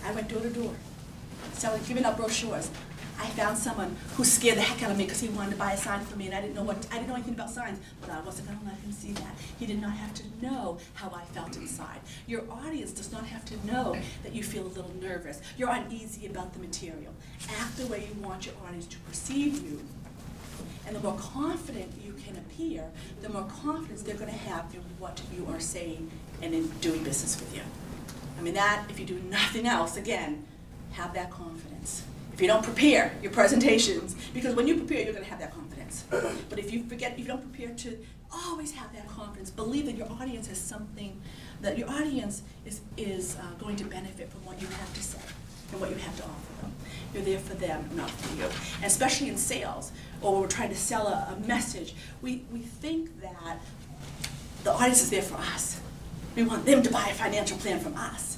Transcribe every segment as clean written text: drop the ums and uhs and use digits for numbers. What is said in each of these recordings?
I went door to door, selling, giving out brochures. I found someone who scared the heck out of me because he wanted to buy a sign for me, and I didn't know anything about signs, but I wasn't going to let him see that. He did not have to know how I felt inside. Your audience does not have to know that you feel a little nervous. You're uneasy about the material. Act the way you want your audience to perceive you. And the more confident you can appear, the more confidence they're going to have in what you are saying and in doing business with you. I mean, that, if you do nothing else, again, have that confidence. If you don't prepare your presentations, because when you prepare, you're going to have that confidence. But if you forget, if you don't prepare to always have that confidence, believe that your audience has something, that your audience is going to benefit from what you have to say and what you have to offer them. You're there for them, not for you. And especially in sales, or when we're trying to sell a message, we think that the audience is there for us. We want them to buy a financial plan from us.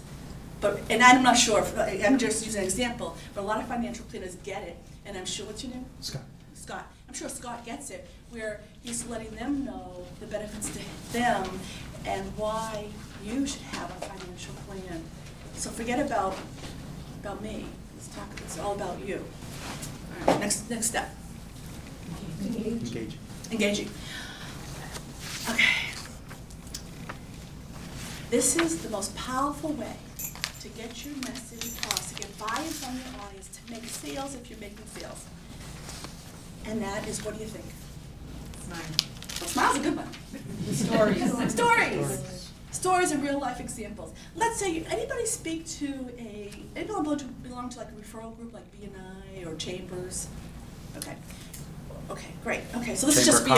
And I'm not sure, I'm just using an example, but a lot of financial planners get it, and I'm sure, what's your name? Scott. Scott. I'm sure Scott gets it, where he's letting them know the benefits to them and why you should have a financial plan. So forget about me. Let's talk, it's all about you. All right, next step. Engaging. Okay. This is the most powerful way to get your message across, to get buy-in from your audience, to make sales if you're making sales. And that is, what do you think? Smile. Smile's a good one. Stories and real life examples. Let's say, anybody speak to anybody belong to like a referral group like B&I or Chambers? Okay, great. Okay, so this is just for you.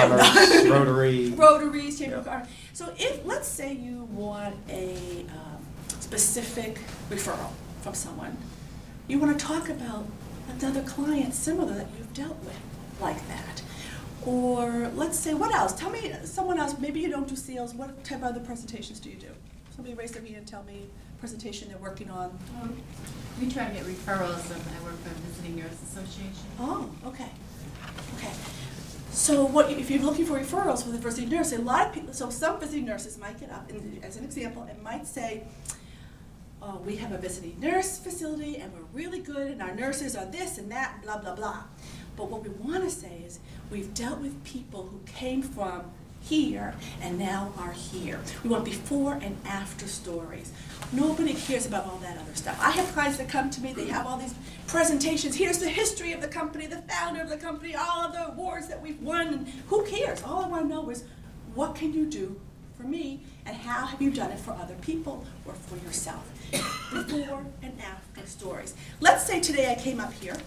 Rotaries, Chamber of Commerce. So let's say you want a specific referral from someone. You want to talk about another client similar that you've dealt with like that. Or let's say, what else? Tell me, someone else, maybe you don't do sales, what type of other presentations do you do? Somebody raise their hand and tell me presentation they're working on. We try to get referrals, and I work for a Visiting Nurse Association. Oh, okay. So if you're looking for referrals for the visiting nurse, a lot of people, so some visiting nurses might get up, and as an example, and might say, oh, we have a visiting nurse facility, and we're really good, and our nurses are this and that, blah, blah, blah. But what we want to say is, we've dealt with people who came from here and now are here. We want before and after stories. Nobody cares about all that other stuff. I have clients that come to me, they have all these presentations. Here's the history of the company, the founder of the company, all of the awards that we've won, and who cares? All I want to know is, what can you do for me, and how have you done it for other people or for yourself? Before and after stories. Let's say today I came up here,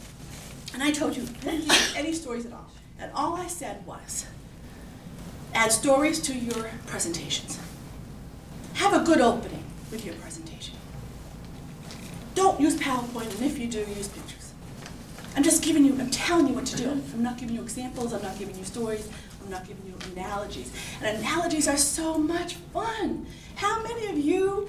and I told you, I didn't give any stories at all. And all I said was, add stories to your presentations. Have a good opening with your presentation. Don't use PowerPoint, and if you do, use pictures. I'm telling you what to do. I'm not giving you examples, I'm not giving you stories, I'm not giving you analogies. And analogies are so much fun. How many of you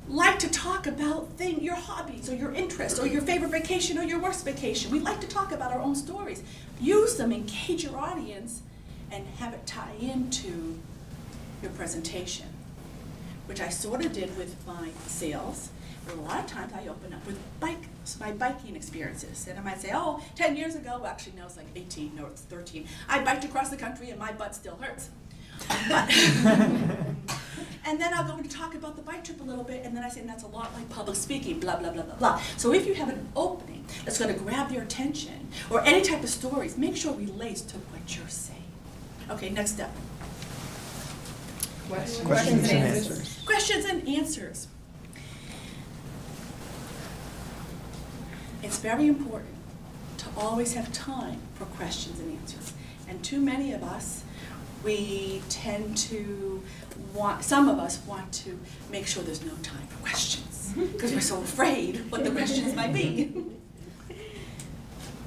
like to talk about your hobbies or your interests or your favorite vacation or your worst vacation? We like to talk about our own stories. Use them, engage your audience, and have it tie into your presentation, which I sort of did with my sales. But a lot of times I open up with my biking experiences. And I might say, 10 years ago, well, actually no, it's like 18, no, it's 13. I biked across the country and my butt still hurts. And then I'll go and talk about the bike trip a little bit, and then I say, and that's a lot like public speaking, blah, blah, blah, blah, blah. So if you have an opening that's going to grab your attention, or any type of stories, make sure it relates to what you're saying. Okay, next step. Questions and answers. Questions and answers. It's very important to always have time for questions and answers. And too many of us, we tend to some of us want to make sure there's no time for questions because we're so afraid what the questions might be.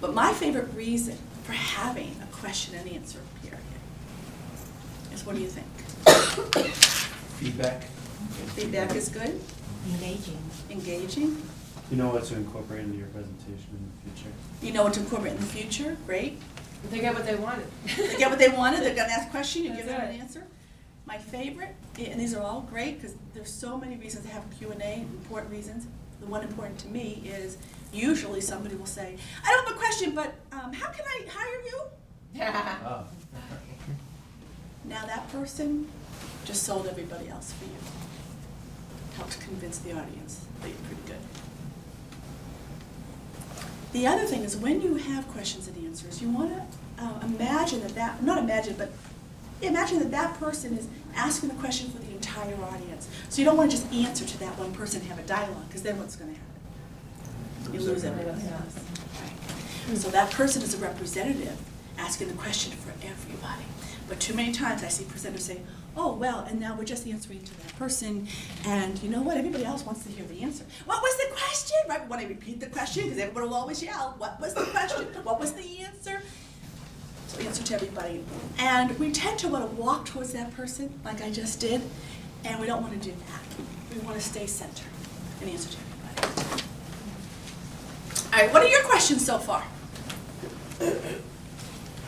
But my favorite reason for having a question and answer period is, what do you think? Feedback. Feedback is good. Engaging. You know what to incorporate into your presentation in the future. You know what to incorporate in the future. Great. They get what they wanted. They get what they wanted. They're going to ask a question. You give them an answer. My favorite, and these are all great because there's so many reasons to have Q&A, important reasons, The one important to me is usually somebody will say, I don't have a question, but how can I hire you? Oh. Now that person just sold everybody else for you. Helped convince the audience that you're pretty good. The other thing is when you have questions and answers, you want to imagine imagine that person is asking the question for the entire audience. So you don't want to just answer to that one person and have a dialogue, because then what's going to happen? You lose everybody else. Right. So that person is a representative asking the question for everybody. But too many times I see presenters say, oh, well, and now we're just answering to that person, and you know what, everybody else wants to hear the answer. What was the question? Right, we want to repeat the question, because everybody will always yell, what was the question? What was the answer? So answer to everybody. And we tend to want to walk towards that person, like I just did, and we don't want to do that. We want to stay centered and answer to everybody. All right, what are your questions so far?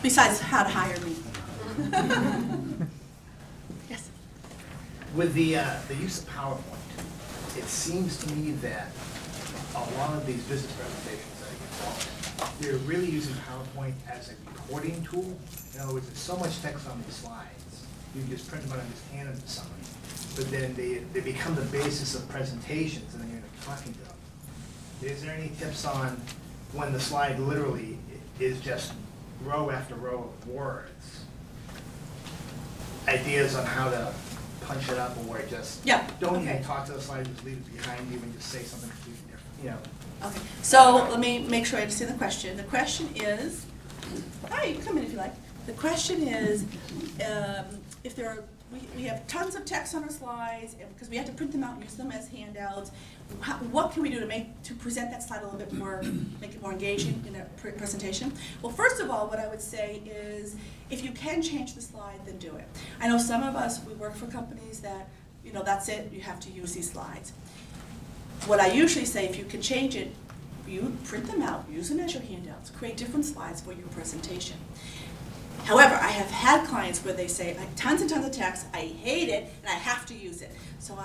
Besides how to hire me. Yes. With the use of PowerPoint, it seems to me that a lot of these business presentations that I get involved in, they're really using PowerPoint as a recording tool. In other words, there's so much text on these slides, you can just print them out and just hand them to somebody. But then they become the basis of presentations, and then you're talking to them. Is there any tips on when the slide literally is just row after row of words? Ideas on how to punch it up, or just don't even talk to the slide, just leave it behind you and just say something completely different, you know? Okay, so let me make sure I understand the question. The question is, hi, you can come in if you like. The question is, if there are, we have tons of text on our slides, and because we have to print them out and use them as handouts, what can we do to present that slide a little bit more, make it more engaging in a presentation? Well, first of all, what I would say is, if you can change the slide, then do it. I know some of us, we work for companies that, you know, that's it, you have to use these slides. What I usually say, if you can change it, you print them out, use them as your handouts, create different slides for your presentation. However, I have had clients where they say, I have tons and tons of text, I hate it, and I have to use it. So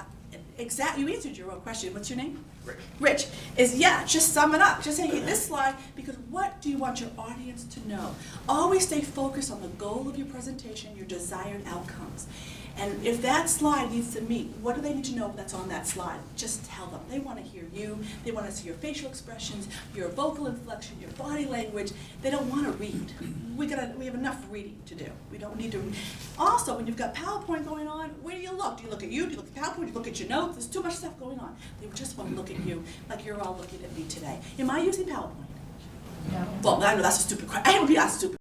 you answered your own question. What's your name? Rich. Rich. Just sum it up. Just say, hey, this slide, because what do you want your audience to know? Always stay focused on the goal of your presentation, your desired outcomes. And if that slide needs to meet, what do they need to know that's on that slide? Just tell them. They want to hear you. They want to see your facial expressions, your vocal inflection, your body language. They don't want to read. We have enough reading to do. We don't need to read. Also, when you've got PowerPoint going on, where do you look? Do you look at you? Do you look at PowerPoint? Do you look at your notes? There's too much stuff going on. They just want to look at you like you're all looking at me today. Am I using PowerPoint? No. Well, I know that's a stupid question. I don't think that's stupid.